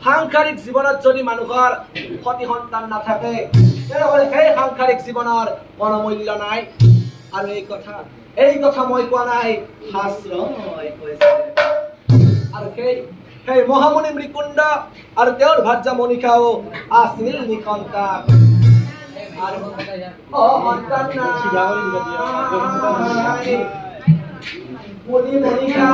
সাংসাৰিক জীৱনত যদি মানুহৰ সতি সন্তান নাথাকে তেনেহলে সেই সাংসাৰিক জীৱনৰ কোনো মূল্য নাই। আৰু এই কথা মই কোৱা নাই, শাস্ত্ৰই কৈছে। আৰু সেই মহামুনি মৃকুণ্ড আৰু তেওঁৰ ভাৰ্যা মণিকাও আছিল নিসন্তান। আৰু সন্তান নাই মুনি মণিকা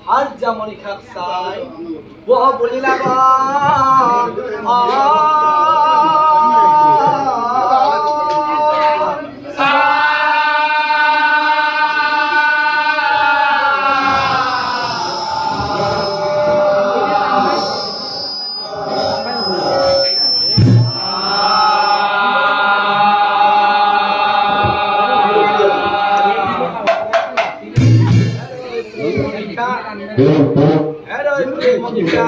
ভাৰ্যা মণিকাক চাই বহ বুলি লাগা Hello, Monica.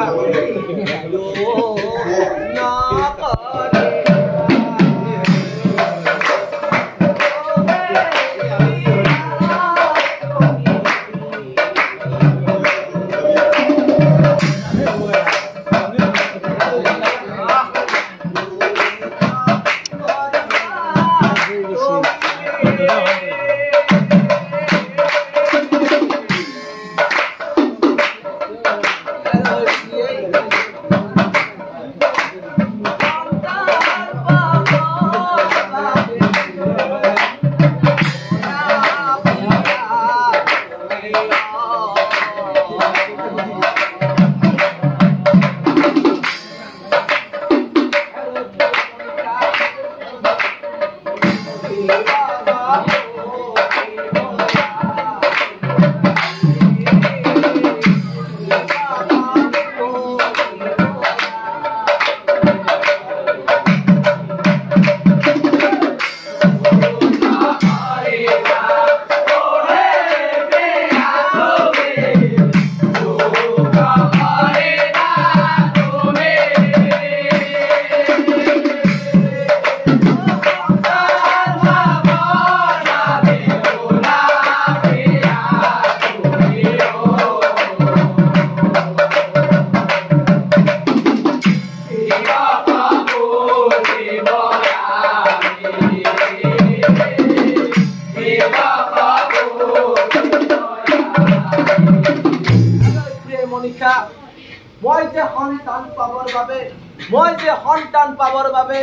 মই যে সন্তান পাবৰ বাবে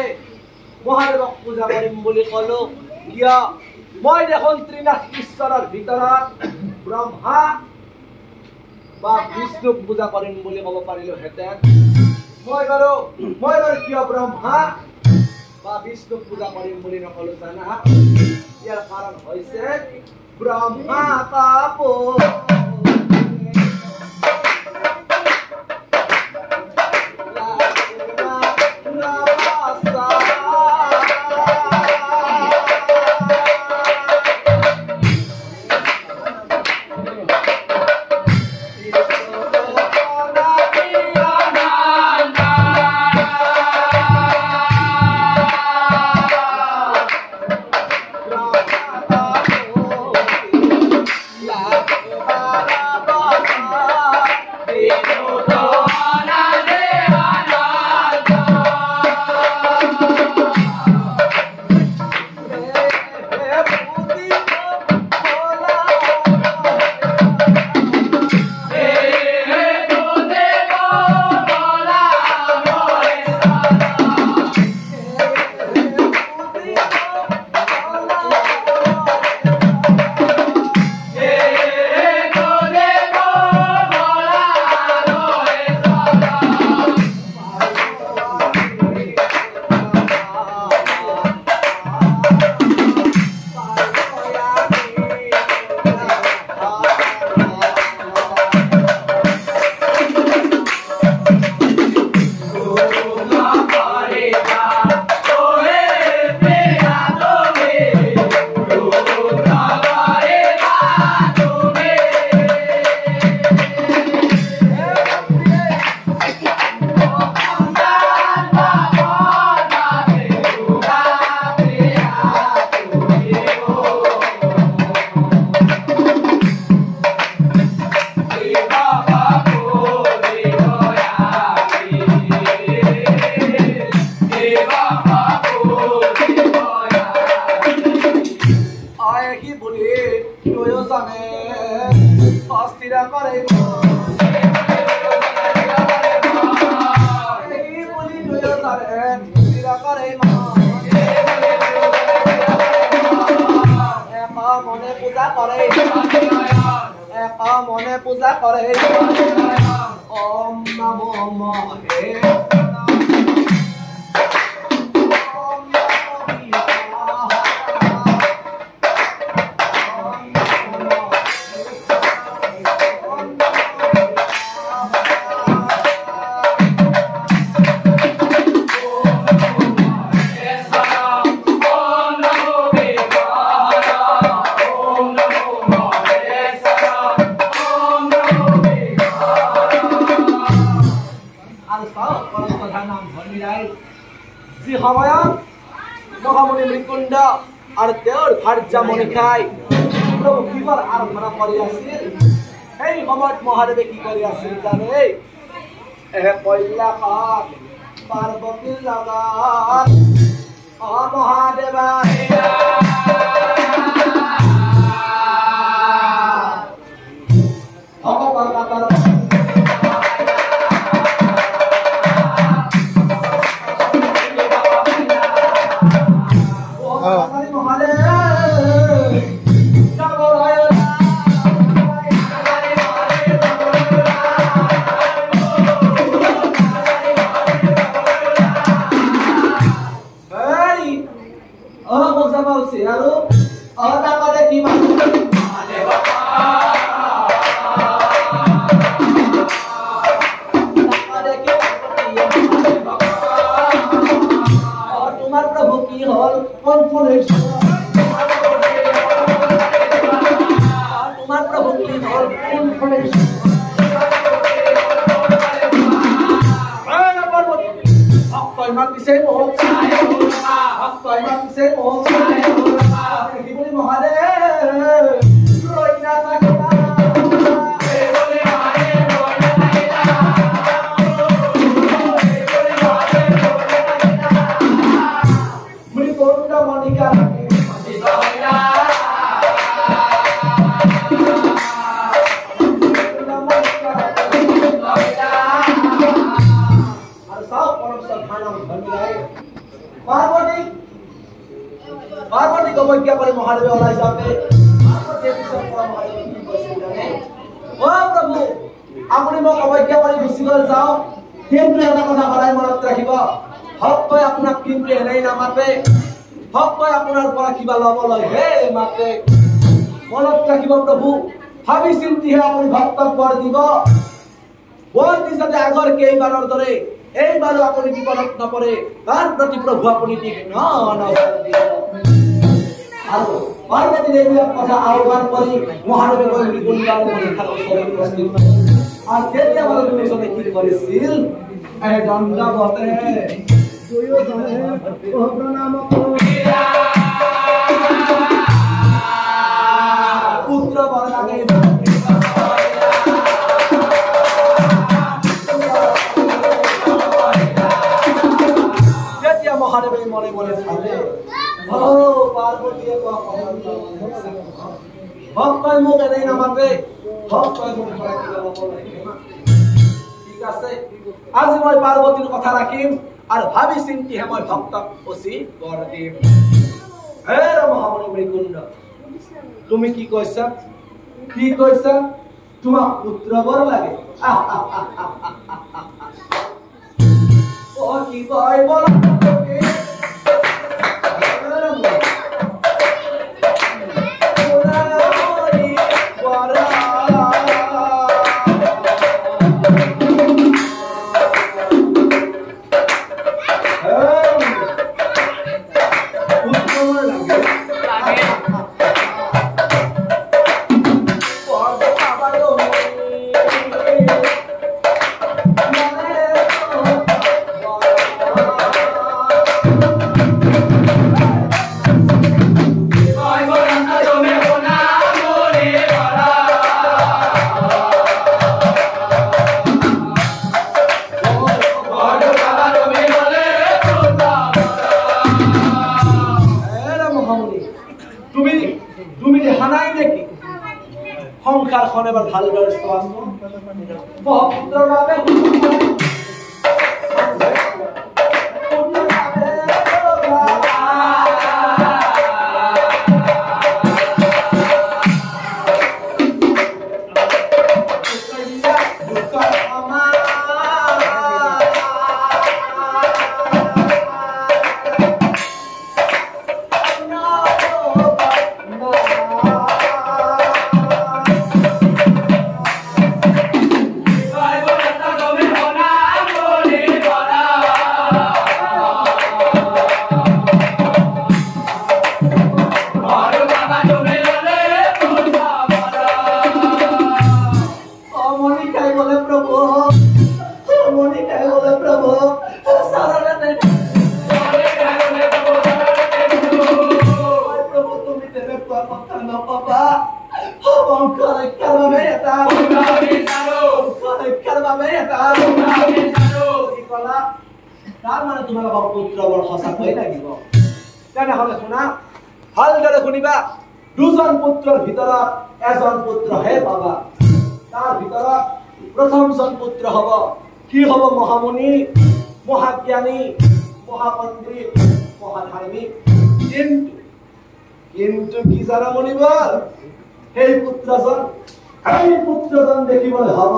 মহাদেৱক পূজা কৰিম বুলি কলো কিয় মই দেখোন ত্ৰিনাথ ঈশ্বৰৰ ভিতৰত ব্ৰহ্মা বা বিষ্ণুক পূজা কৰিম বুলি ক'ব পাৰিলোহেঁতেন মই বাৰু কিয় ব্ৰহ্মা বা বিষ্ণুক পূজা কৰিম বুলি নকলো জানা ইয়াৰ কাৰণ হৈছে ব্ৰহ্মা পাপো মনে পূজা কৰে ওম নমো মহেশ্বৰায় ওম নমো মহামণি মৃকুণ্ড আৰ তেওঁৰ ভাৰ্যা মণিকাই প্ৰভু শিৱৰ আৰাধনা কৰি আছিল সেই সময়ত মহাদেৱে কি কৰি আছিল জানে কৈলাশত পাৰ্বতীৰ লগত মহাদেৱা কি হল কনফাৰেন্স তোমাৰ প্ৰভু কি হল কনফাৰেন্স ভক্তই মাতিছে মোক ভক্তই মাতিছে মোক দেখিবলৈ মহাদেৱ ৰৈ নাথাকিবা পাৰ্বতী অবজ্ঞা কৰে মহাদেবে ওলাই যাবে পাৰ্বতী পিছত পৰা মহাদেৱে কি কৈছিল জানে ও প্ৰভু আপুনি মোক অবজ্ঞা কৰি গুচি গ'ল যাও কিন্তু এটা কথা সদায় মনত ৰাখিব ভক্তই আপোনাক কিন্তু এনেই নামাতে ভক্তই আপোনাৰ পৰা কিবা ল'বলৈ হে মাতে মনত ৰাখিব প্ৰভু ভাবি চিন্তিহে আপুনি ভক্তক বৰ দিব বৰ দি যাতে আগৰ কেইবাৰৰ দৰে এইবাৰো আপুনি বিপদত নপৰে তাৰ প্ৰতি প্ৰভু আপুনি তীক্ষ্ণ নজৰ দিব আৰু পাৰ্বতী দেৱীৰ কথা আহ্বান কৰি মহাদেৱে গৈ গুণগান কৰি থাকক উপস্থিত আৰু কেতিয়াবা দুজনে কি কৰিছিল এই দণ্ডৱতে দুয়োজনে প্ৰণাম কৰিলা পুত্ৰ বৰনাগে মহাদেৱে মনে মনে ভাবে ও পার্বতীয়ে ভক্তই মোক এনেই নামাতে ভক্তই মোক ঠিক আছে আজি মই পাৰ্বতীৰ কথা ৰাখিম আৰু ভাবি চিন্তিহে মই ভক্তক উচিত বৰ দিম হে মহামণি মৃকুণ্ড তুমি কি কৈছা তোমাক পুত্ৰ বৰ লাগে ও কি কয় বলা সংসাৰখন এবাৰ ভালদৰে চোৱাচোন ভক্তৰ বাবে তাৰ মানে তোমালোকক পুত্ৰ বৰ সঁচাকৈ লাগিব তেনেহলে শুনা ভালদৰে শুনিবা দুজন পুত্ৰৰ ভিতৰত এজন পুত্ৰহে পাবা তাৰ ভিতৰত প্ৰথমজন পুত্ৰ হ'ব কি হ'ব মহামুনি মহাজ্ঞানী মহাপণ্ডিত মহাধাৰ্মিক কিন্তু কি জানা মণিবৰ সেই পুত্ৰজন দেখিবলৈ হ'ব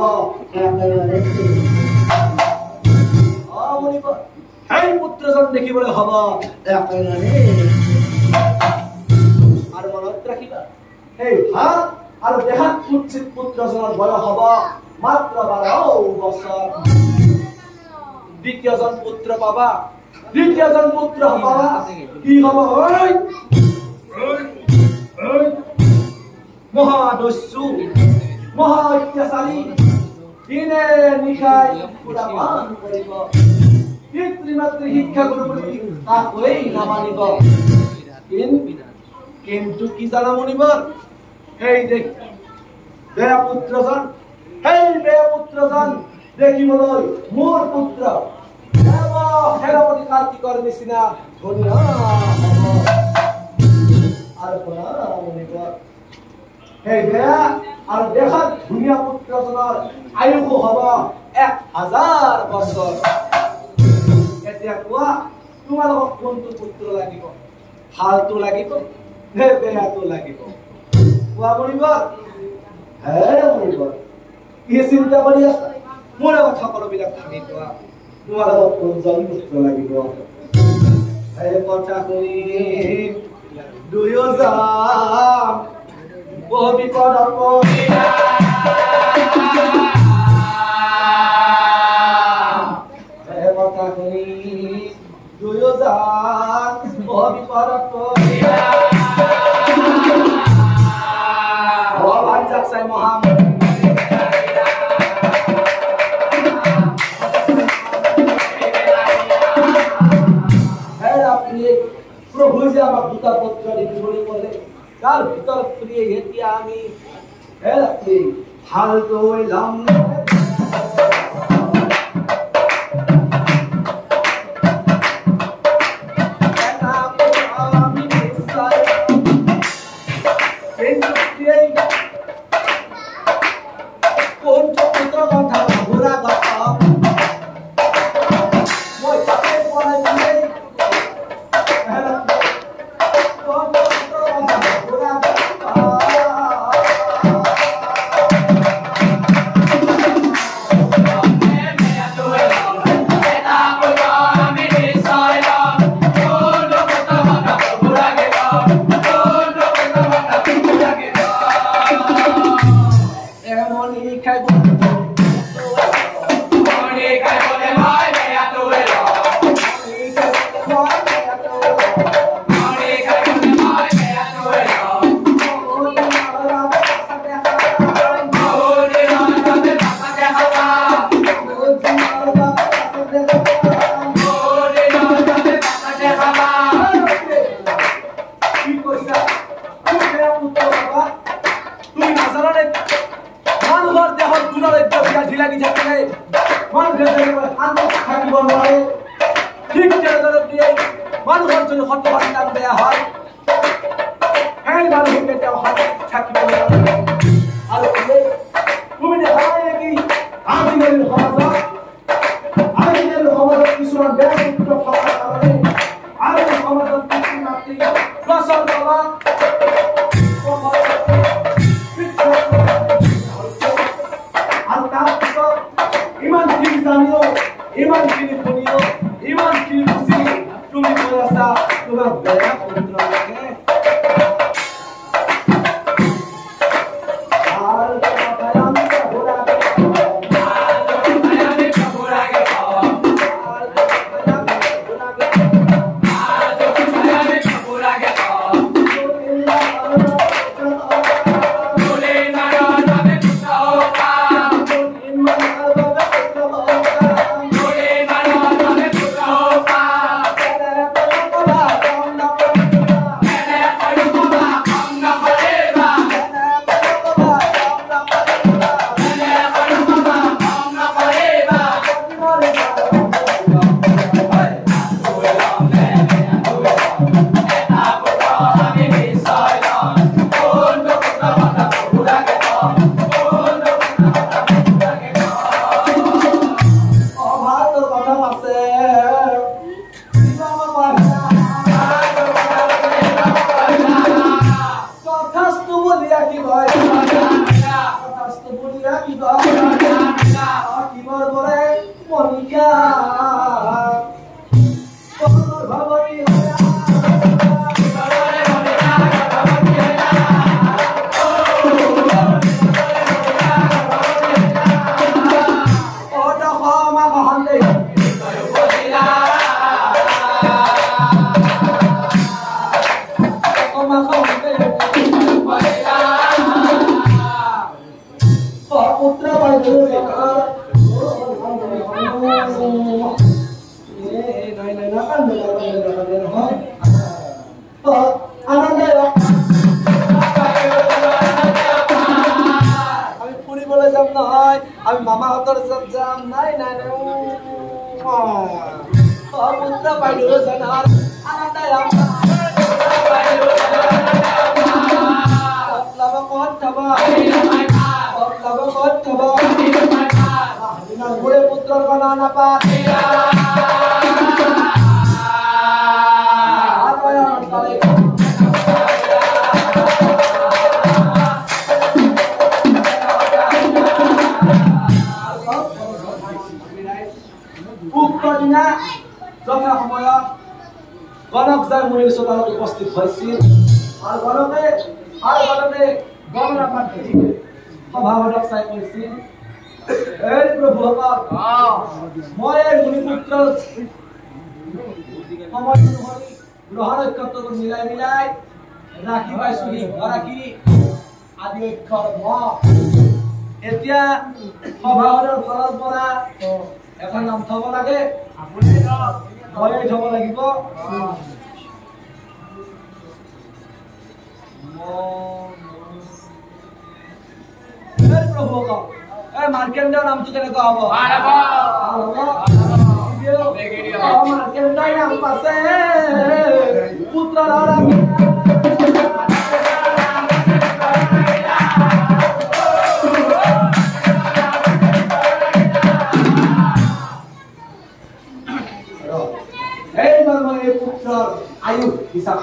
সেই পুত্ৰজন দেখিবলৈ হ'ব একেবাৰে আৰু মনত ৰাখিবা সেই ভাল আৰু দেহাত কুৎসিত পুত্ৰজনৰ বয়স হ'ব মাত্ৰ 12 বছৰ দ্বিতীয়জন পুত্ৰ পাবা দ্বিতীয়জন পুত্ৰ হবা কি হব মহাদস্যু মহা অত্যাচাৰী দিনে নিশাই সুৰাপান কৰিব পিতৃ মাতৃ শিক্ষা গুৰু বুলি কাকোৱেই নামানিব কিন্তু কি জানা মুনিবৰ সেই বেয়া পুত্ৰজন দেখিবলৈ মোৰ পুত্ৰ সেনাপতি কাৰ্তিকৰ নিচিনা ধুনীয়া আৰু মুনিবৰ সেই বেয়া আৰু দেখাত ধুনীয়া পুত্ৰজনৰ আয়ুস হব 1000 বছৰ এতিয়া কোৱা তোমালোকক কোনটো পুত্ৰ লাগিব ভালটো লাগিব নে বেয়াটো লাগিব কোৱা মুনিবৰ হে মুনিবৰ কি চিন্তা কৰি আছা মোৰ আগত সকলোবিলাক ভাবি কোৱা তোমালোকক কোনজন পুত্ৰ লাগিব এই কথা শুনি দুয়োজন বিপদত পৰিলা এই কথা শুনি দুয়োজন বিপদত পৰিলা ভগৱান যাক চাই মহামূৰ্তি প্ৰভু যে আমাক দুটা পুত্ৰ দিবলৈ ক'লে তাৰ ভিতৰত প্ৰিয়ে এতিয়া আমি ৰাতি ভালকৈ ল'ম কোনটো পুত্ৰ কথা ঘূৰা কথা মই তাতে পঢ়াই দিলে আমি ফুৰিবলৈ যাম নহয়, আমি মামাহঁতৰ ওচৰত যাম। নাই নাই পুত্ৰ বাইদেউ জনাৰ আনন্দে পুত্ৰৰ গণা নাপাত উক্ত দিনা যথা সময়ত গণক যাই মুনিৰ চোতালত উপস্থিত হৈছিল আৰু গণকে গণনা পাতি সভাপতিক চাই কৈছিল, এই প্ৰভুসকল, মই এই মুনিপুত্ৰ সময় অনুসৰি গ্ৰহ নক্ষত্ৰটো মিলাই ৰাখি পাইছো গৰাকী আদি অক্ষৰ এতিয়া সভাপতিৰ ঘৰৰ পৰা এখন নাম থব লাগে, মই থব লাগিব। প্ৰভুসকল, এই মাৰ্কেণ্ডৰ নামটো কেনেকুৱা হ'ব? মাৰ্কেণ্ডৰ নাম আছে পুত্ৰৰ আয়ু হিসাব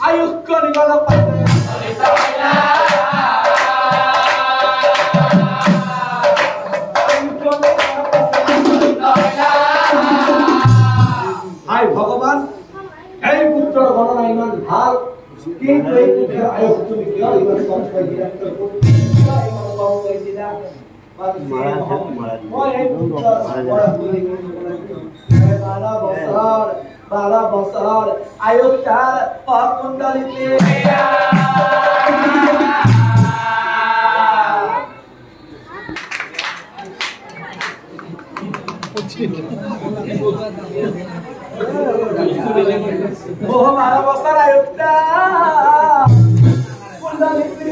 আয়ু কলিগল পাইছে আই ভগৱান, এই পুত্ৰৰ গণনা ইমান ভাল, কিন্তু এই পুত্ৰৰ আয়ু তুমি কিয় ইমান কম কৈ দিলা? বারো বছর আয়ু তার কুণ্ডলিতে বারো বছর আয়ু কুণ্ডলিতে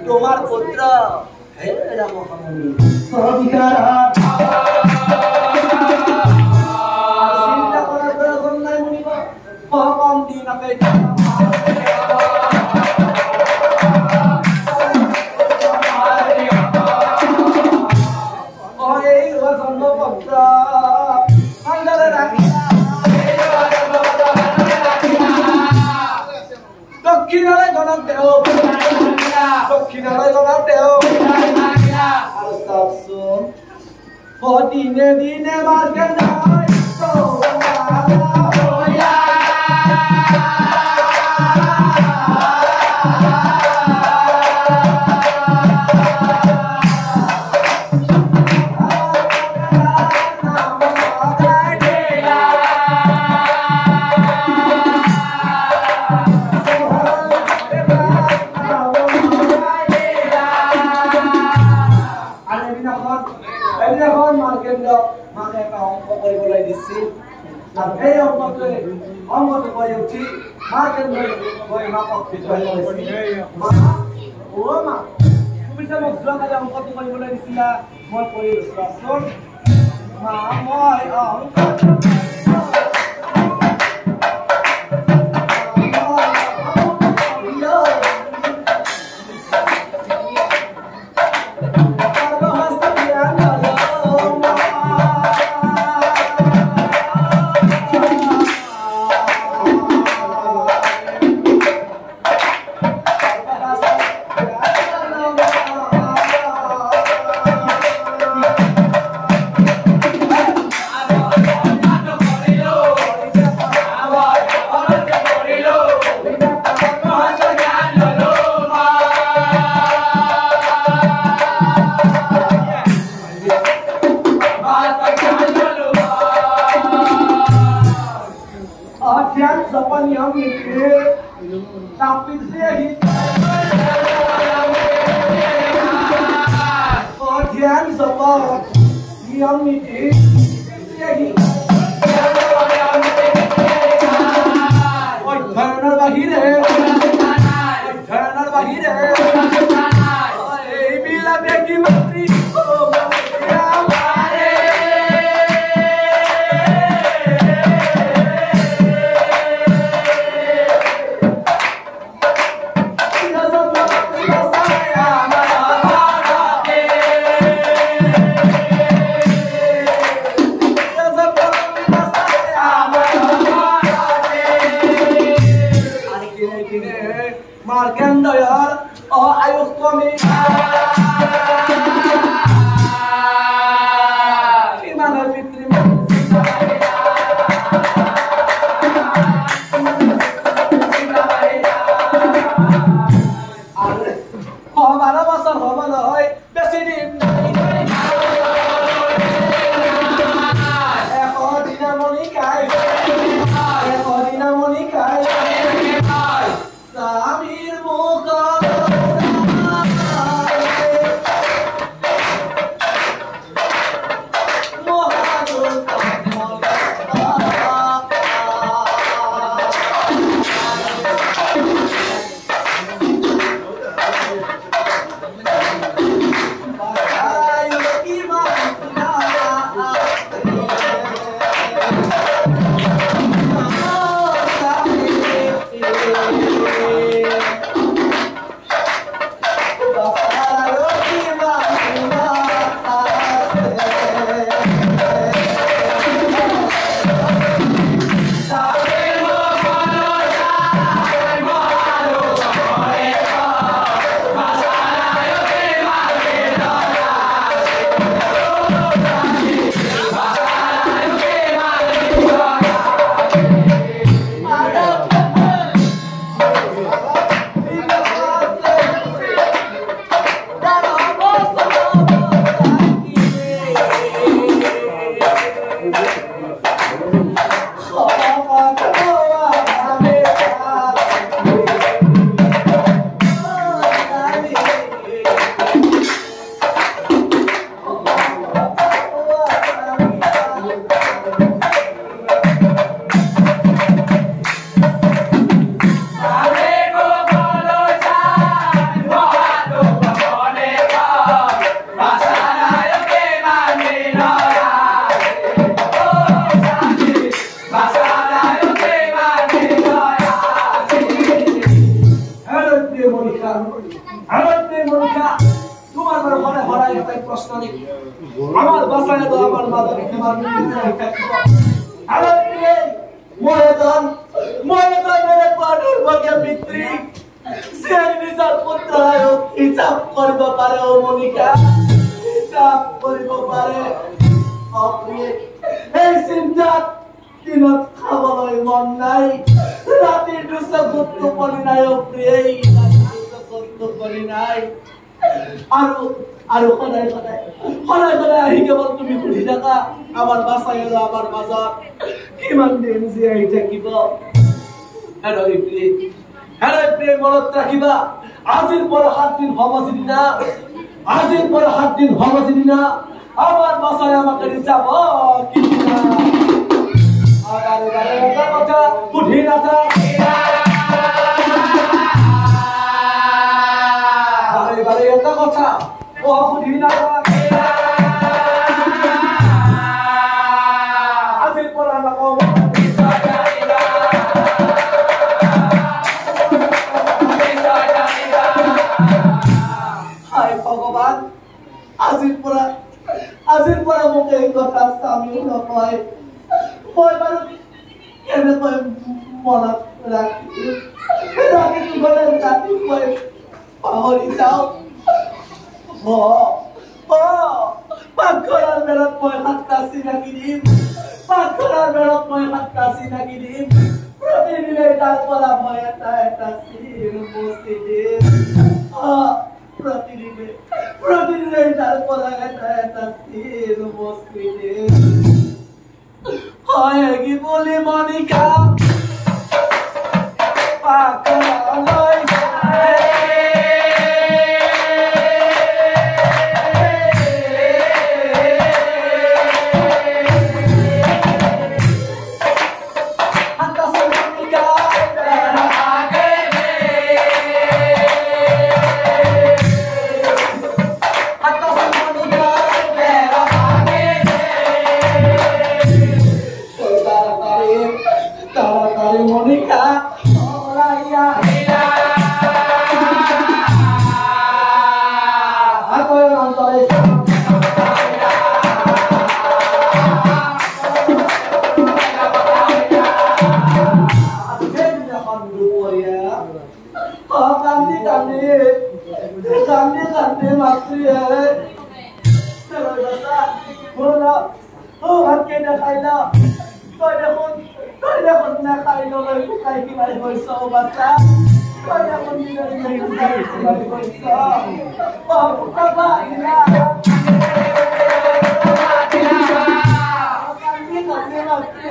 তোমার পুত্র হে রামমণি চিন্তা করার প্রয়োজন নাই মুনিব, কম দিন আপে জন্মপত্র দক্ষিণালয় গণক দেও দক্ষিণালয় গণক দেও আৰু চাওকচোন দিনে দিনে মাৰ্কেট অংকটো কৰি উঠি তুমি যে মোক যোৱাকালি অংকটো কৰিবলৈ দিছিলা, মই কৰি চোৱাচোন মা, মই নিয়ম নীতি অধ্যয়নৰ বাহিৰে এইবিলাকে কি মাতৃ Markandayor ayuh kami gimana fitri hobara basar hobara hoy besi din Samir Mughal আমার বাসায় তো আমার মাদারে আমার আরে ময়দান ময়দানের পাড়ের বগে মিত্রি সেই নিজার পুত্রায় হিসাব করব পারে ও মনিকা হিসাব করব পারে আপনি এই সিনজাত দিনত খাবলৈ মন নাই রাতে দুসা গুপ্ত পড়ি নাই ও প্রিয় গুপ্ত পড়ি নাই আৰু সদায় আহি কেৱল তুমি সুধি থাকা আমাৰ বাছাই আমাৰ মাজত কিমান দিন জীয়াই থাকিব হেৰৈ মনত ৰাখিবা আজিৰ পৰা 7 দিন হ'ব যিদিনা আমাৰ বাছাই আমাক যাব কিনা আৰু এটা কথা সুধি নাথাক এটা কথা ও সুধি নাথাক আজিৰ পৰা নকওঁ হায় ভগৱান আজিৰ পৰা মোক এই কথা স্বামীও নকয় মই বাৰু কেনেকৈ মনত ৰাখি গ'লে ৰাতিপুৱাই পাহৰি যাওঁ পাকঘৰৰ বেৰত মই 7টা চিনাকি দিম প্ৰতিদিনে তাৰ পৰা মই এটা চিন মুচি দিম প্ৰতিদিনে তাৰ পৰা এটা চিন মুচি দিম হয় কি বুলি মনিকা পাকঘৰলৈ যায় কান্দে মাতৃ চলো বাসা বলো ও ভাত কেটে খাইলা কই দেখুন না খাইলো লই কুকাই কি বাড়ি হইছ বাসা কই দেখুন দিনে কুকাই কি বাড়ি হইছ ও কুকা ইলা কান্দে মাতৃ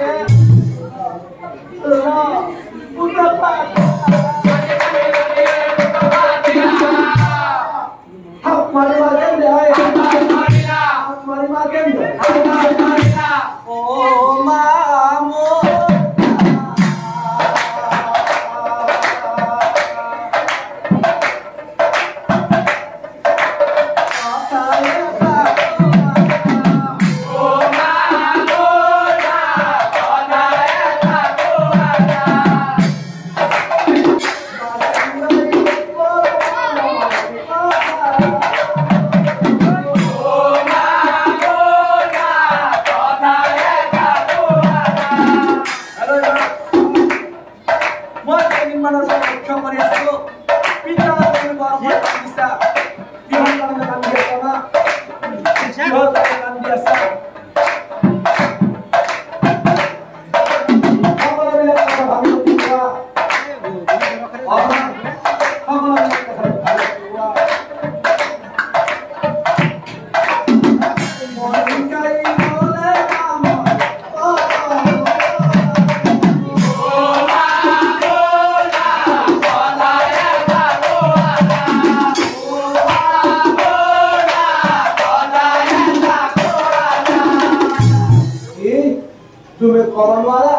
তুমি করনওয়ালা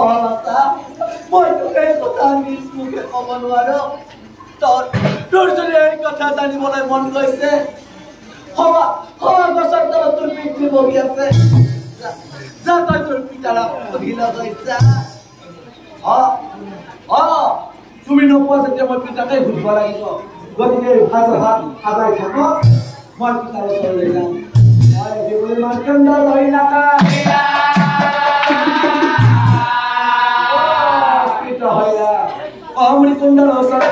অবস্থা মই তোকে কথা নিজ মুখে কব নোৱাৰো তোৰ যদি এই কথা জানিবলৈ মন গৈছে হবা গছৰ তলত তোৰ পিতৃ বহি আছে যা তই তোৰ পিতাৰা সুধিল গৈছা তুমি নোপোৱা যেতিয়া মই পিতাকে সুধিব লাগিব গতিকে আদায় থাকক মই পিতাৰ ওচৰলৈ যাম মাৰ্কণ্ড লৈ নাকা Amri kundal osar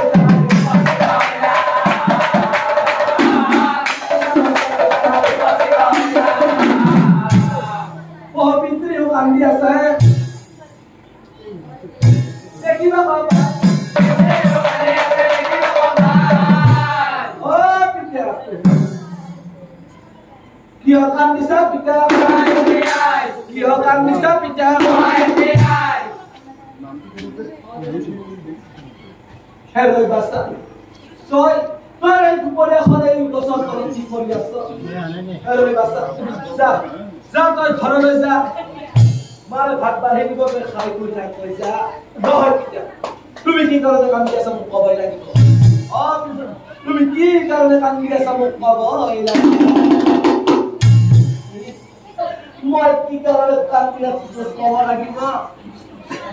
oh pitri ho kandi asa dekiba baba oh pitya kyo kandi sa pita kyo kandi sa pita Hello, basta. Soy, para el cupo de joder y gozar con el chico y eso. Hello, basta. Za, toy ঘরে লই যা। মার ভাত বাঢ়ি দিব কে খাই কই থাক কই যা। নহয় কিটা। তুমি কি করতে কাম দিছা মোক কবই লাগিব। তুমি কি কারণে কাম দিছা মোক কবই লাগিব। মই কি কারণে কাম দিছা কব লাগিব।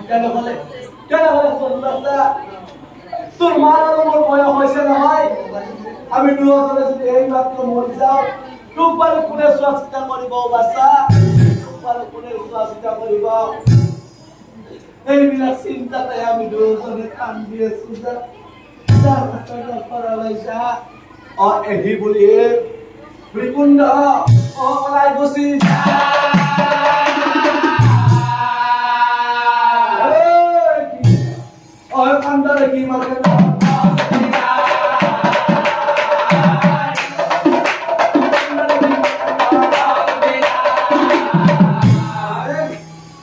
কেন হলে বন্ধুরা তোর মার মোর বয়স হয়েছে নহয় আমি দুজনে যদি এই মাত্র মরি যাও তোক পারে কোনে চোৱাচিতা কৰিব বাছা তোক পাৰে কোনে চোৱাচিতা কৰিব এইবিলাক চিন্তাতে আমি দুজনে কান্দি আছো যা পৰালৈছা এহি বুলি ত্ৰিকুণ্ড ওলাই গুচি Andare ki marke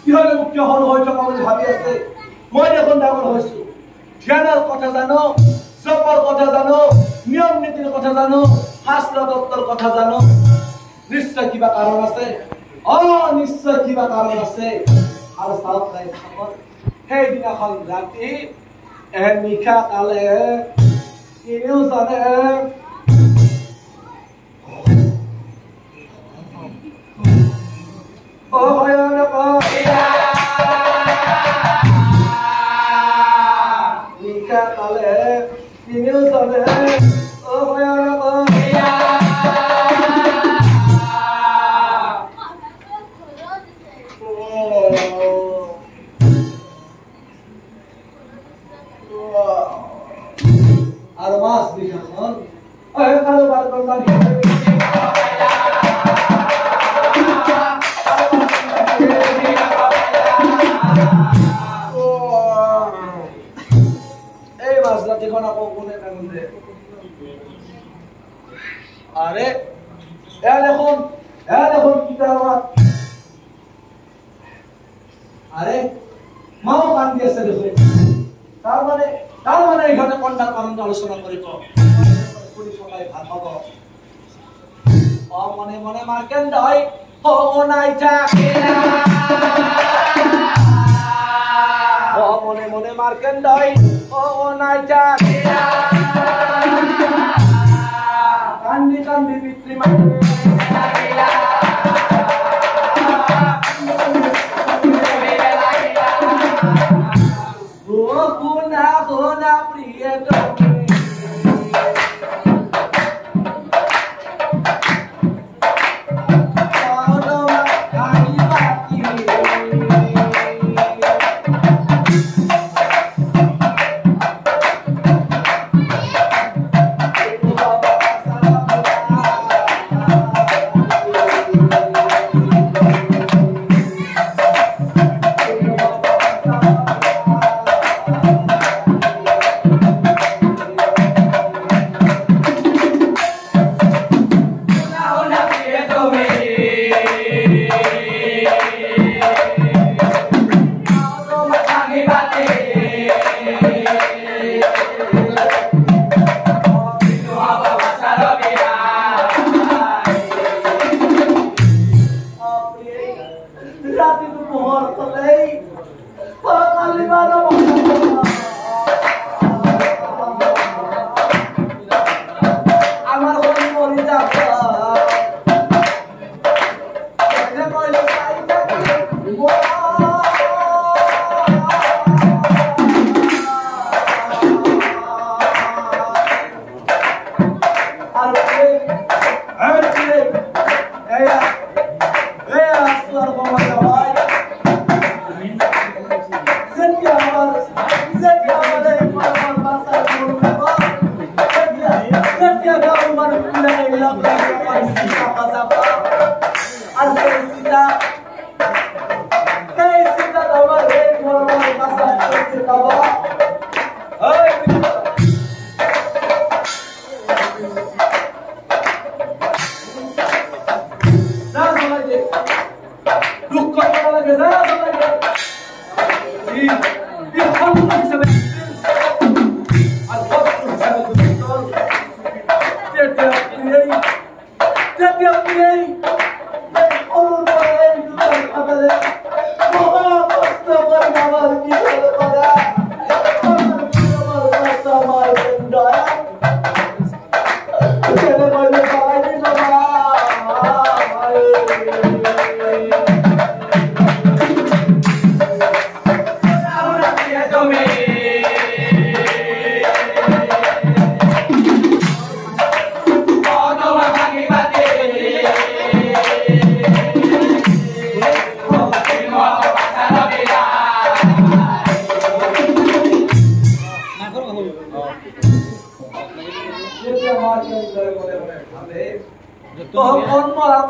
কিহলে মুখ্য হল হৈ থকা বুলি ভাবি আছে মই দেখোন ডাঙৰ হৈছো ধ্যানৰ কথা জানো জপৰ কথা জানো নিয়ম নীতিৰ কথা জানো শাস্ত্ৰ তত্ত্বৰ কথা জানো নিশ্চয় কিবা কাৰণ আছে নিশ্চয় কিবা কাৰণ আছে আৰু চাওক নাই সেই দিনাখন ৰাতি নিশা কালে কিনেও জানে নিশা কালে কিনেও জানে আর মাস বিখাখন লাগে এই মাঝরাতিখন আকৌ কোনে কান্দে আরে দেখুন কিতাবা আরে মাও কান্দি আছে দেখুন তার মানে এখানে কন্যার কারণ আলোচনা করিব পরিচয় ভাত হব মনে মনে মার্কেন্ডাই ও নাই থাকিলা মনে মনে মার্কেন্ডাই ও নাই থাকিলা কান্দি কান্দি পিতৃ মাতা Guna priya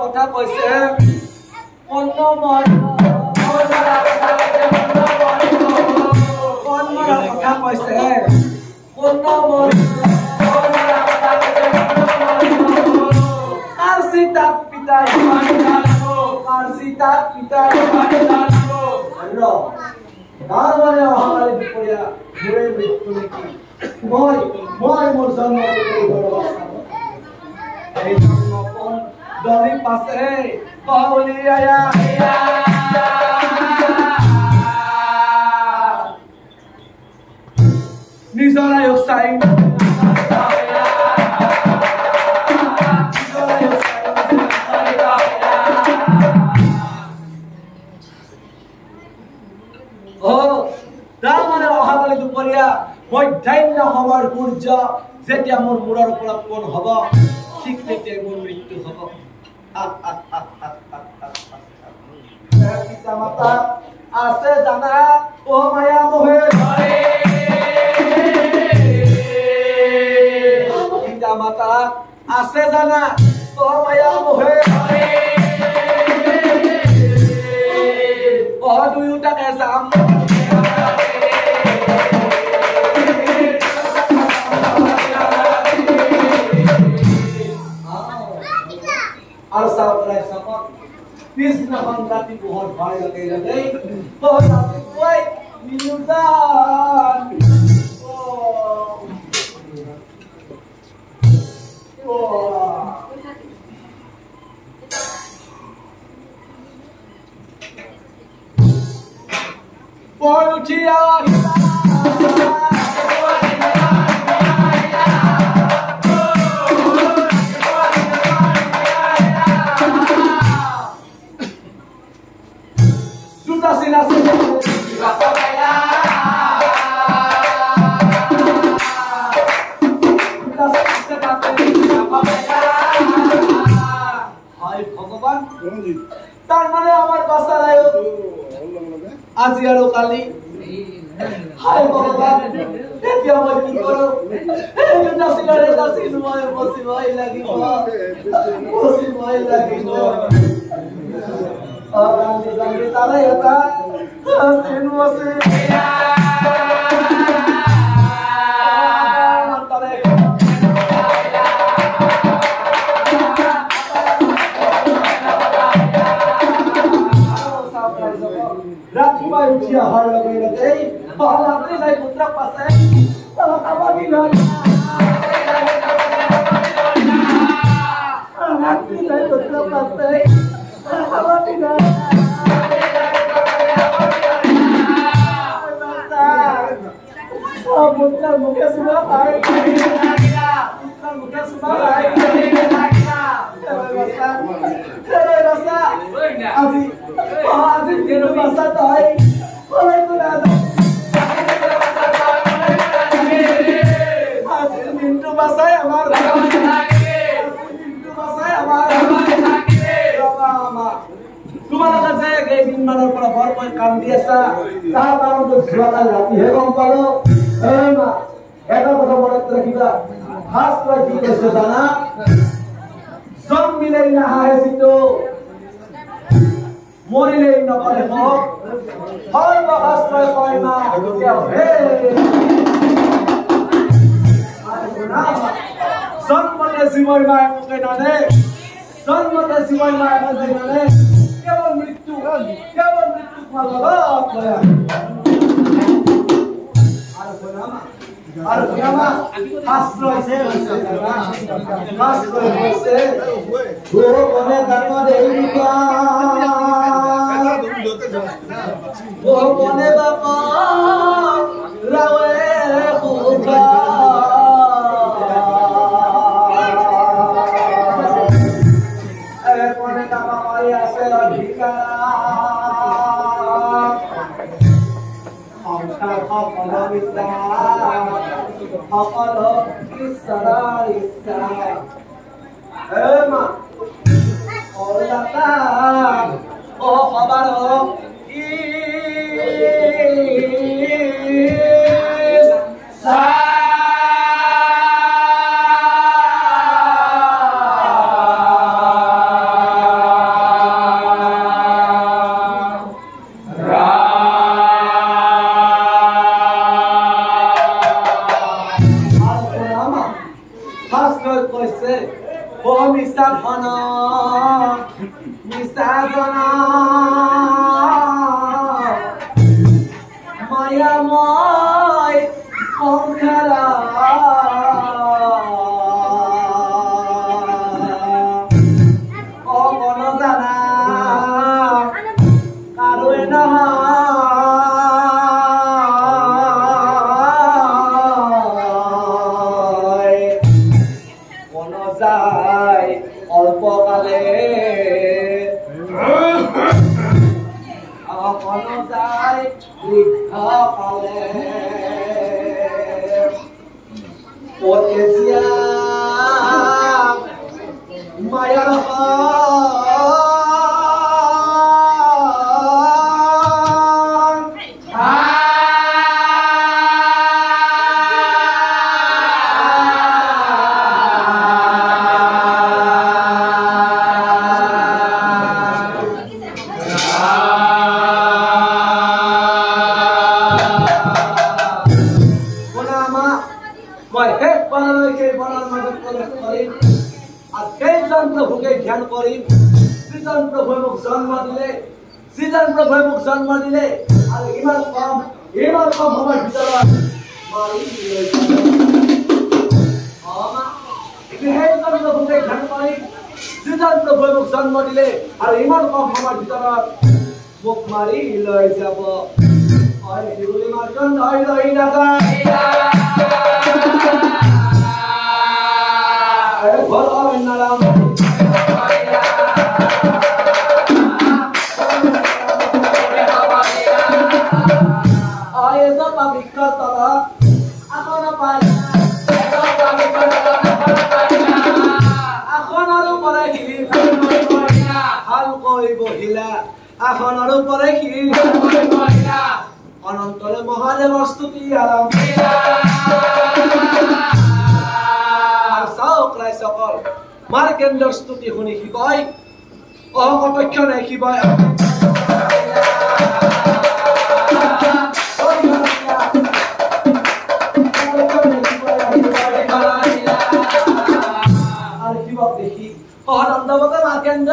কথা কৈছে Dari pasai Paulia ya Nizara yosai Oh, damane ohabali duporia moi daina homar urja jetia mor murar opora kon hobo ঠিক থেকে মর মৃত্যু হব পিতা মাতা আছে জানা ও মায়া মোহে ধরে পিতা মাতা আছে জানা ও মায়া মোহে ও দুয়োটাকে যাম আর সাবরাই সাপক পিছনাখন ৰাতি বহুত ভয় লাগে লাগে তো ৰাতি কই নিউজান Por uchiya Sudah sinasi তার মানে আমার বাসা আয়ো আজি আর কালি হায় ভগবান এতিয়া মই কি করো এটা সিলারে দাসি নয় বসি ভাই লাগিব বসি ভাই লাগিব আর আমি জানি তারা এটা সিন বসে Rakyat usia hal lagi lagi, bahagia ni saya putra pasai, apa bilang? Rakyat saya putra pasai, apa bilang? Putra muka semua baik, putra muka semua baik. Rasa, aji, aji kena masa tay, oleh tu ada. Aji mintu masa ya mar, mintu masa ya mar. Rama, तुम्हारा कैसे गए दिन मानो पर भर कोई काम दिया सा, तार तारों तो जुआला जाती है कौन पालो, माँ, ऐसा बता बोलत रखीगा, खास तो जी कैसे दाना सब मिले ना है सितो मोरिले ना पड़े हो हर बात से कोई ना क्या है सब मने जीवन में मुके ना ने सब मने जीवन में मुके ना ने केवल मृत्यु मालवा गया আর জামা শাস্ত্র আছে শাস্ত্র আছে ও কোনে ধর্ম দেইকা ও কোনে বাবা রাওয়ে খুকা আরে কোনে কামা মারি আছে অধিকার সকল ঈশ্বৰ ইচ্ছা মা ও দাতা ও খবৰ মায়াময় সংসাৰা অমন জানা কাৰোয়ে নহয় মন যায় অল্পকালে মন যায় বৃদ্ধকালে পতেছিয়া মায়াৰ কৰিম আৰু সেইজন প্ৰভুকে ধ্যান কৰিম যিজন প্ৰভুৱে মোক জন্ম দিলে আৰু ইমান কম সময়ৰ ভিতৰত মাৰি লৈ যাব সেইজন প্ৰভুকে ধ্যান কৰিম যিজন প্ৰভুৱে মোক জন্ম দিলে আৰু ইমান কম সময়ৰ ভিতৰত মোক মাৰি লৈ যাব লৈ নাযায় আসনৰ ওপৰে অনন্তৰে মহাদেৱৰ স্তুতি সকল মাৰ্কেণ্ডৰ স্তুতি শুনি কি কয় অকপক্ষ নাই কি কয় আৰু কিবাক দেখি অনন্তবতে মাৰ্কেণ্ড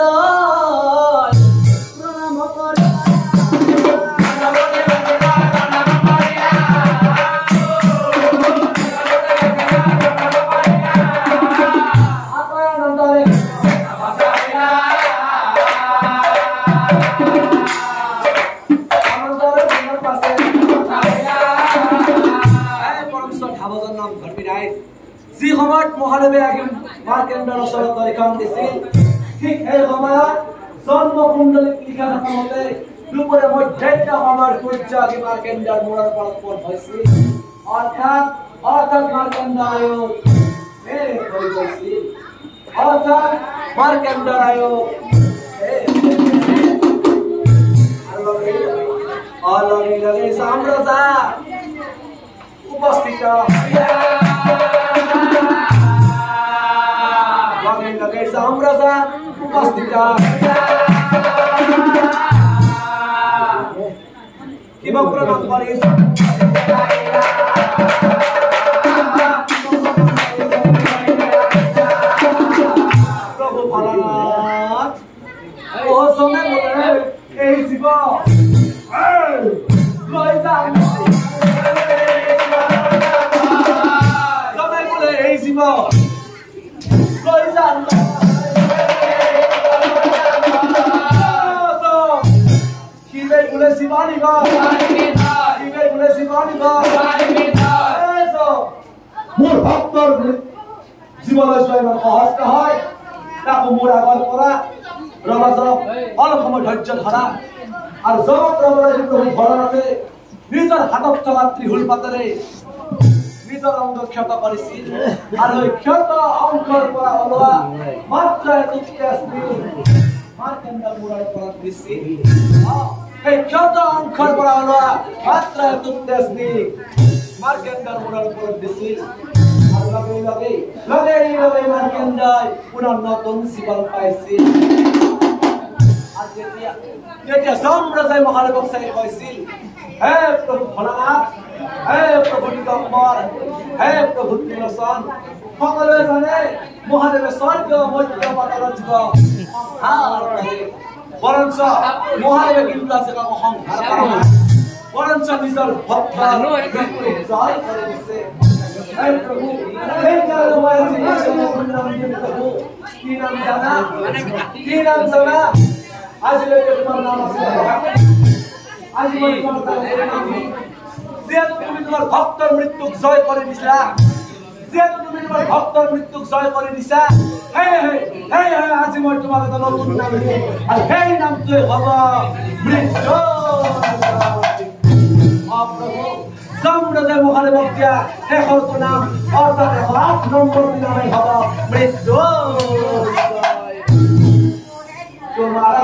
যি সময়ত মহাদেৱে মাৰ্কেণ্ডৰ ওচৰত দৰ্শন দিছিল ঠিক সেই সময়ত জন্মকুণ্ডলীত লিখা থকা মতে দুপৰীয়া মধ্যাহ্ন সময়ৰ সূৰ্য মাৰ্কেণ্ডৰ মূৰৰ পৰা উৎপন্ন হৈছিল অৰ্থাৎ মাৰ্কেণ্ডৰ আয়ু শেষ হৈ গৈছিল লগে চামৰজা উপস্থিত সাম্রাজ্য উপস্থিত কিবা প্রমাণ করিস প্রভু ভোলানাথ ও সময় বলে এই জীব লই যাও সময় বলে এই জীব লই যাও মোৰ ভক্তৰ জীৱলৈ চোৱা ইমান সহজ নহয় তাকো মোৰ আগৰ পৰা ৰমাজক অলপ সময় ধৈৰ্য ধৰা আৰু জগত ৰমৰাজী প্ৰভু ভৰনাথে নিজৰ হাতত থকা ত্ৰিশূল পাতেৰে নিজৰ অংগ ক্ষত কৰিছিল আৰু এই ক্ষত অংশৰ পৰা ওলোৱা মাত্ৰ এটুপ তেজ মাৰ্কেণ্ডৰ মূৰৰ ওপৰত দিছিল এই ক্ষত অংশৰ পৰা ওলোৱা মাত্ৰ এটুপ তেজ মাৰ্কেণ্ডৰ মূৰৰ ওপৰত দিছিল আৰু লগে মাৰ্কেণ্ডই পুনৰ নতুন জীৱন পাইছিল আৰু তেতিয়া সম্ৰাজাই মহাদেৱক চাই কৈছিল হে প্ৰভু ভোলানাথ হে প্ৰভু দিগম্বৰ হে প্ৰভু ত্ৰিলোচন সকলোৱে জানে মহাদেৱে স্বৰ্গ মধ্য পাতালৰ জীৱ সংহাৰ কৰে বৰঞ্চ মহাদেৱে কিন্তু আছে কাম সংহাৰ কৰা বৰঞ্চ নিজৰ ভক্ত জয় কৰি দিছে হে প্ৰভু হে কালময় প্ৰভু কি নাম জানা আজিলৈকে তোমাৰ নাম আছে আজি মই তোমাৰ যেহেতু তুমি তোমাৰ ভক্তৰ মৃত্যুক জয় কৰি দিছা আজি মই তোমাক এটা নতুন নাম দিম আৰু সেই নামটোৱে হ'ব মৃত্যু সম্ৰাজাই মহাদেৱক দিয়া শেষৰটো নাম অৰ্থাৎ 108 নম্বৰটো নামেই হ'ব মৃত্যু তোমাৰ